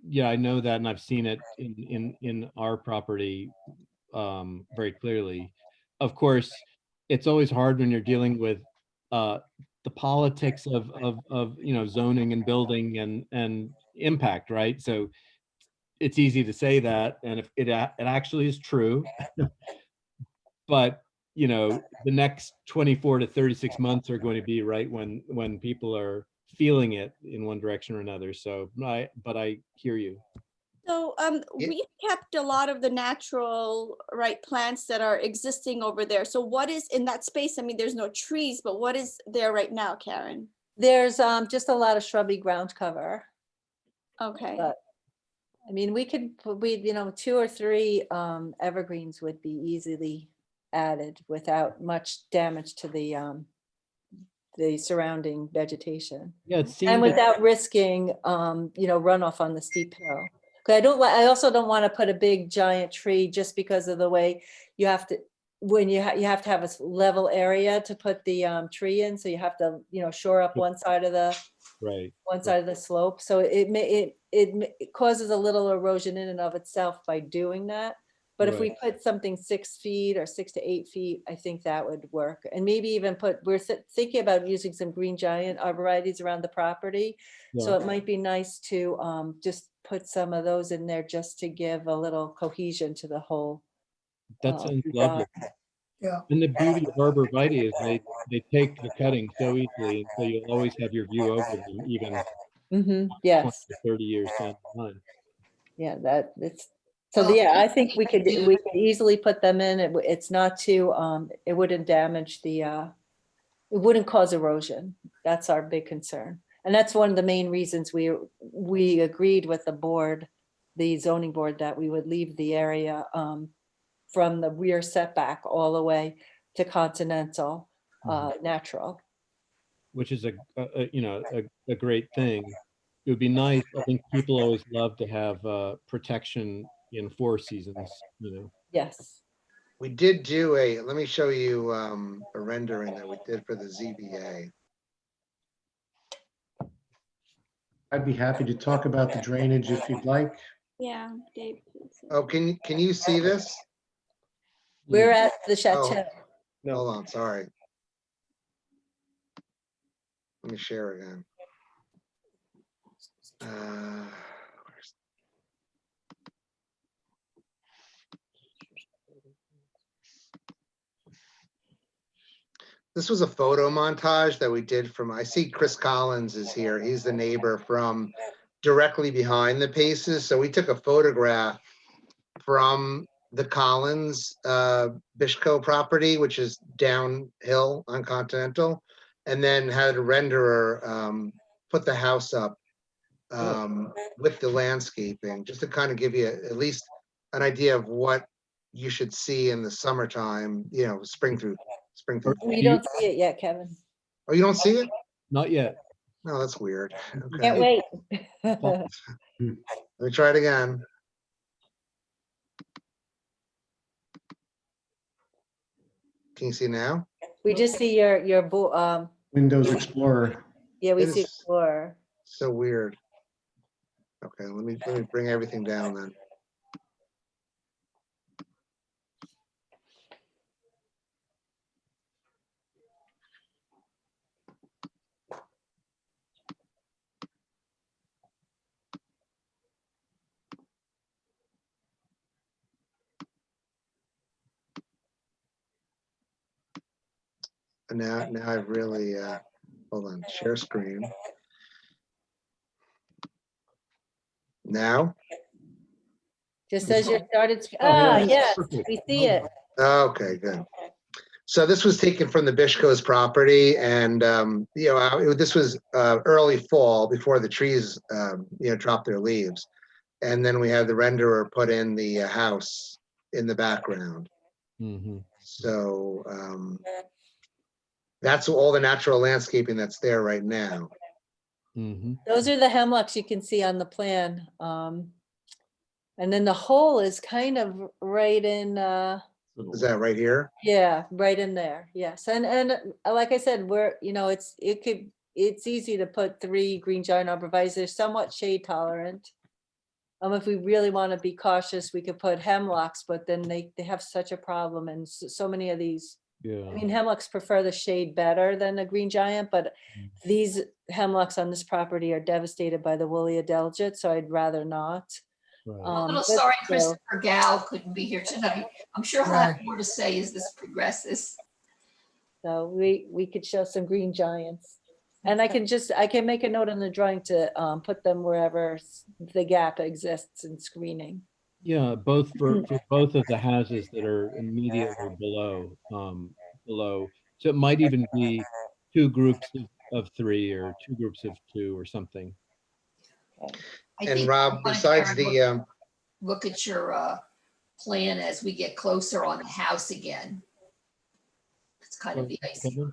yeah, I know that, and I've seen it in our property, very clearly. Of course, it's always hard when you're dealing with, the politics of, zoning and building and impact, right? So it's easy to say that, and if it actually is true, but, the next 24 to 36 months are going to be right when people are feeling it in one direction or another. So but I hear you. So Yeah. we kept a lot of the natural, right, plants that are existing over there. So what is in that space? I mean, there's no trees, but what is there right now, Karen? There's just a lot of shrubby ground cover. Okay. But I mean, we 2 or 3 evergreens would be easily added without much damage to the surrounding vegetation. Yeah, it And seemed, without risking, runoff on the steep hill. 'Cause I also don't want to put a big giant tree just because of the way you have to, when you have to have a level area to put the tree in. So you have to, shore up one side of the slope. So it causes a little erosion in and of itself by doing that. But if we put something 6 feet or 6 to 8 feet, I think that would work. And maybe even we're thinking about using some green giant arborvitaes around the property. So it might be nice to just put some of those in there just to give a little cohesion to the whole. that sounds lovely. Yeah, And the beauty of arborvitae is they take the cutting so easily, and so you'll always have your view over them, even Yes, 30 years down the line. yeah, that it's, so Well, yeah, I think we could do- easily put them in. It's not too, it wouldn't damage the, it wouldn't cause erosion. That's our big concern. And that's one of the main reasons we agreed with the board, the zoning board, that we would leave the area from the rear setback all the way to Continental Natural. Which is a great thing. It would be nice. I think people always love to have protection in 4 seasons, Yes. We did do let me show you a rendering that we did for the ZBA. I'd be happy to talk about the drainage if you'd like. Yeah, Dave. please. Oh, can you see this? We're at the chateau. Hold on, sorry. Let me share again. Where's- This was a photo montage that we did from, I see Chris Collins is here. He's the neighbor from directly behind the Paces. So we took a photograph from the Collins Bishko property, which is downhill on Continental, and then had a renderer put the house up with the landscaping, just to kind of give you at least an idea of what you should see in the summertime, spring through. We don't see it yet, Kevin. Oh, you don't see it? Not yet. No, that's weird. Can't Okay, wait. let me try it again. Can you see now? We just see your, Windows Explorer. yeah, we It see is- Explorer. So weird. Okay, let me bring everything down then. And now I've really hold on, share screen. Now? Just as you started, yeah. yes, Perfect. we see it. Okay, good. So this was taken from the Bishko's property, and this was early fall before the trees dropped their leaves, and then we had the renderer put in the house in the background. Mhm. So that's all the natural landscaping that's there right now. Mhm. Those are the hemlocks you can see on the plan. And then the hole is kind of right in, Is that right here? yeah, right in there. Yes. And like I said, it's easy to put 3 green giant arborvitaes. They're somewhat shade tolerant. If we really want to be cautious, we could put hemlocks, but then they have such a problem, and so many of these, Yeah. I mean, hemlocks prefer the shade better than a green giant, but these hemlocks on this property are devastated by the woolly adelgid, so I'd rather not. Right. A little But sorry still, Christopher Gal couldn't be here tonight. I'm sure he'll have more to say as this progresses. So we could show some green giants. And I can make a note on the drawing to put them wherever the gap exists in screening. Yeah, both for both of the houses that are immediately below. So it might even be 2 groups of 3 or 2 groups of 2 or something. I And think Rob, we wanna besides try and the look at your plan as we get closer on the house again. It's kind of the icing.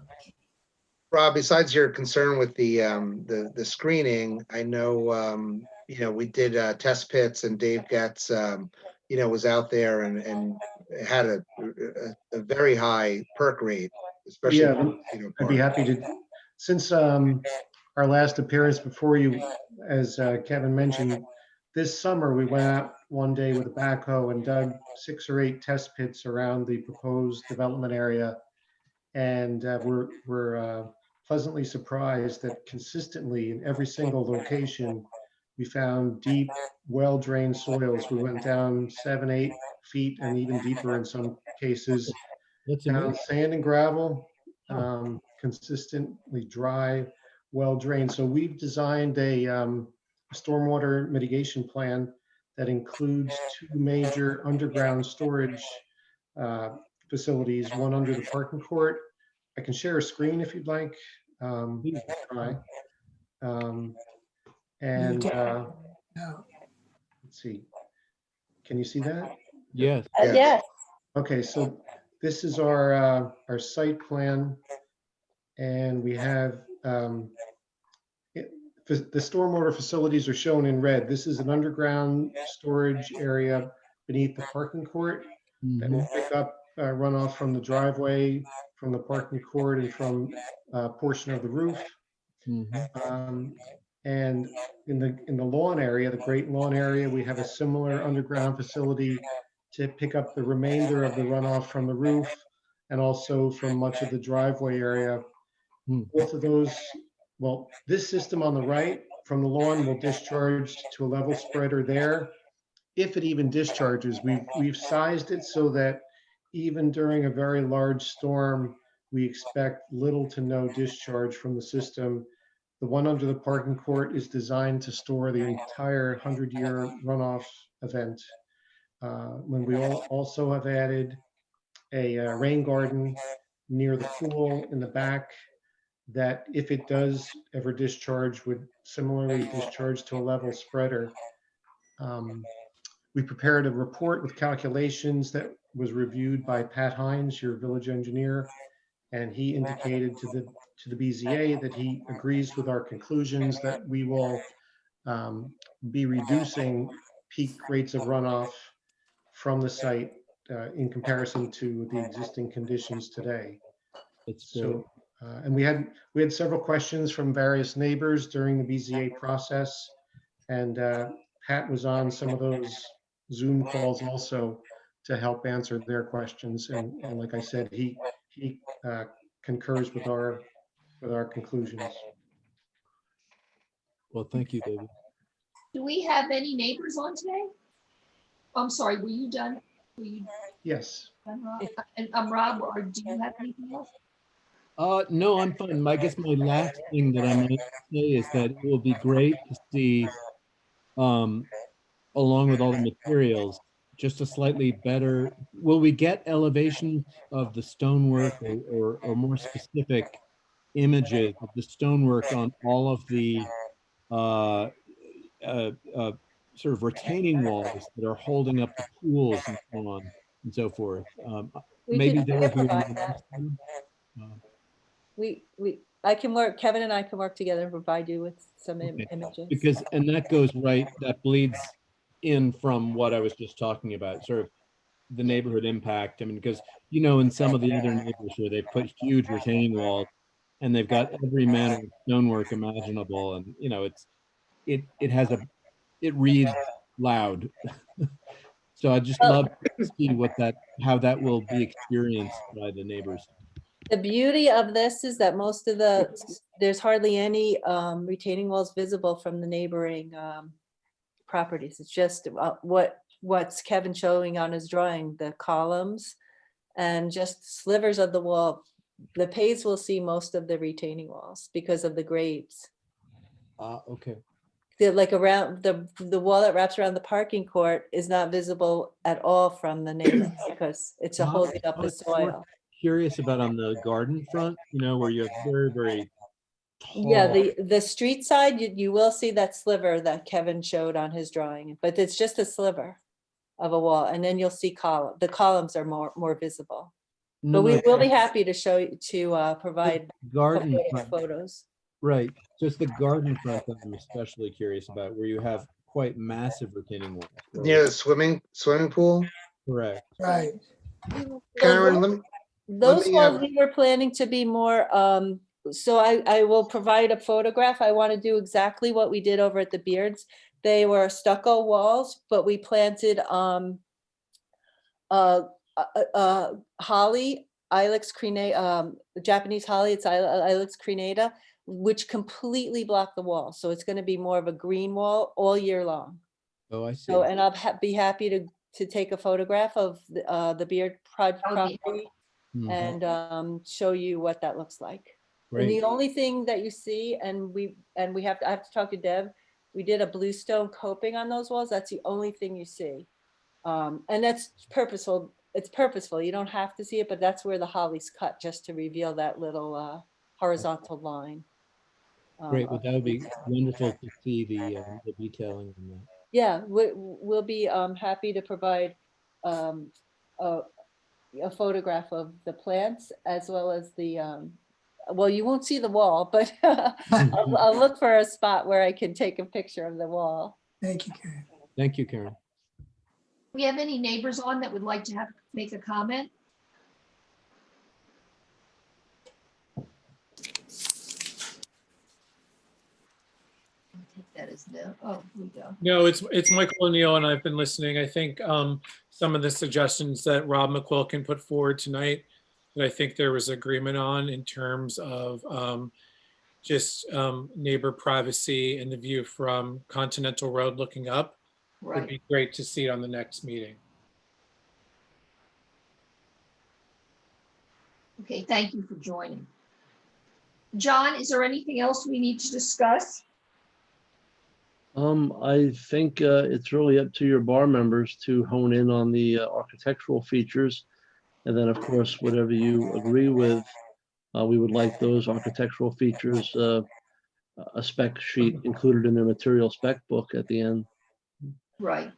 Rob, besides your concern with the screening, I know we did test pits, and Dave Getz was out there and had a very high perk rate, especially. Yeah, I'd be happy to. Since our last appearance before you, as Kevin mentioned, this summer we went out one day with a backhoe and dug 6 or 8 test pits around the proposed development area. And we're pleasantly surprised that consistently in every single location, we found deep, well-drained soils. We went down 7, 8 feet and even deeper in some cases. That's Found amazing. sand and gravel, consistently dry, well drained. So we've designed a stormwater mitigation plan that includes 2 major underground storage facilities, one under the parking court. I can share a screen if you'd like. Please. Try. And No. let's see. Can you see that? Yes. Yes. Yes. Okay, so this is our site plan. And we have the stormwater facilities are shown in red. This is an underground storage area beneath the parking court that will pick up runoff from the driveway, from the parking court, and from a portion of the roof. And in the lawn area, the great lawn area, we have a similar underground facility to pick up the remainder of the runoff from the roof and also from much of the driveway area. Both of those, well, this system on the right from the lawn will discharge to a level spreader there. If it even discharges, we've sized it so that even during a very large storm, we expect little to no discharge from the system. The one under the parking court is designed to store the entire 100-year runoff event. When we also have added a rain garden near the pool in the back, that if it does ever discharge, would similarly discharge to a level spreader. We prepared a report with calculations that was reviewed by Pat Hines, your village engineer, and he indicated to the BZA that he agrees with our conclusions that we will be reducing peak rates of runoff from the site in comparison to the existing conditions today. That's great. So, and we had several questions from various neighbors during the BZA process, and Pat was on some of those Zoom calls also to help answer their questions. And like I said, he concurs with our conclusions. Well, thank you, David. Do we have any neighbors on today? I'm sorry, were you done? Were you Yes. done, Rob? And Rob, or do you have anything else? No, I'm fine. I guess my last thing that I might say is that it will be great to see, along with all the materials, just a slightly better, will we get elevation of the stonework or more specific images of the stonework on all of the sort of retaining walls that are holding up the pools and so on and so forth? Maybe there will be provide that. I can work, Kevin and I can work together and provide you with some Okay. images. Because, and that goes right, that bleeds in from what I was just talking about, sort of the neighborhood impact. I mean, because, you know, in some of the other neighbors here, they put huge retaining walls and they've got every manner of stonework imaginable. And, you know, it reads loud. So I just love to see how that will be experienced by the neighbors. The beauty of this is that there's hardly any retaining walls visible from the neighboring properties. It's just what's Kevin showing on his drawing, the columns and just slivers of the wall. The Pays will see most of the retaining walls because of the grades. Okay. Like around the wall that wraps around the parking court is not visible at all from the neighbor because it's holding up the soil. Curious about on the garden front, you know, where you have very, very tall. Yeah, the street side, you will see that sliver that Kevin showed on his drawing, but it's just a sliver of a wall, and then you'll see the columns are more visible. But we will be happy to show you provide garden front, photos. right? Just the garden front that I'm especially curious about, where you have quite massive retaining walls. Near the swimming pool. Correct. Right. Karen, Those me, walls we were planning to be more, so I will provide a photograph. I want to do exactly what we did over at the Beards. They were stucco walls, but we planted holly, Ilex crenata, Japanese holly, it's Ilex crenata, which completely block the wall. So it's going to be more of a green wall all year long. Oh, I see. So, and I'll be happy to take a photograph of the Beard property and show you what that looks like. And Great. the only thing that you see, and I have to talk to Deb, we did a bluestone coping on those walls. That's the only thing you see. And that's purposeful. It's purposeful. You don't have to see it, but that's where the holly's cut, just to reveal that little horizontal line. Great. Well, that would be wonderful to see the detailing on that. Yeah, we'll be happy to provide a photograph of the plants as well as the, well, you won't see the wall, but I'll look for a spot where I can take a picture of the wall. Thank you, Karen. Thank you, Karen. We have any neighbors on that would like to make a comment? I'll take that as no. Oh, here we go. No, it's Michael O'Neill, and I've been listening. I think some of the suggestions that Rob McQuilkin put forward tonight, that I think there was agreement on in terms of just neighbor privacy and the view from Continental Road looking up. Would Right. be great to see it on the next meeting. Okay, thank you for joining. John, is there anything else we need to discuss? I think it's really up to your bar members to hone in on the architectural features. And then, of course, whatever you agree with, we would like those architectural features, a spec sheet included in their material spec book at the end. Right,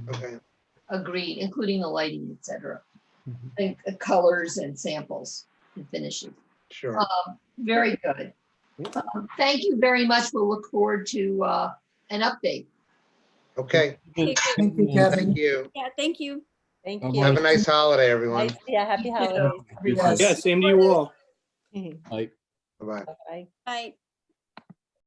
Okay, agreed, including the lighting, et cetera. Mhm. And colors and samples and finishes. sure. Very good. Thank you very much. We'll look forward to an update. Okay, Okay, great. Thank you, thank Kevin. you. Yeah, thank you. Thank Bye-bye. you. Have a nice holiday, everyone. Nice- Yeah, happy You too. holidays. You too. Yes. Yeah, same to you all. Bye-bye. Bye. Bye.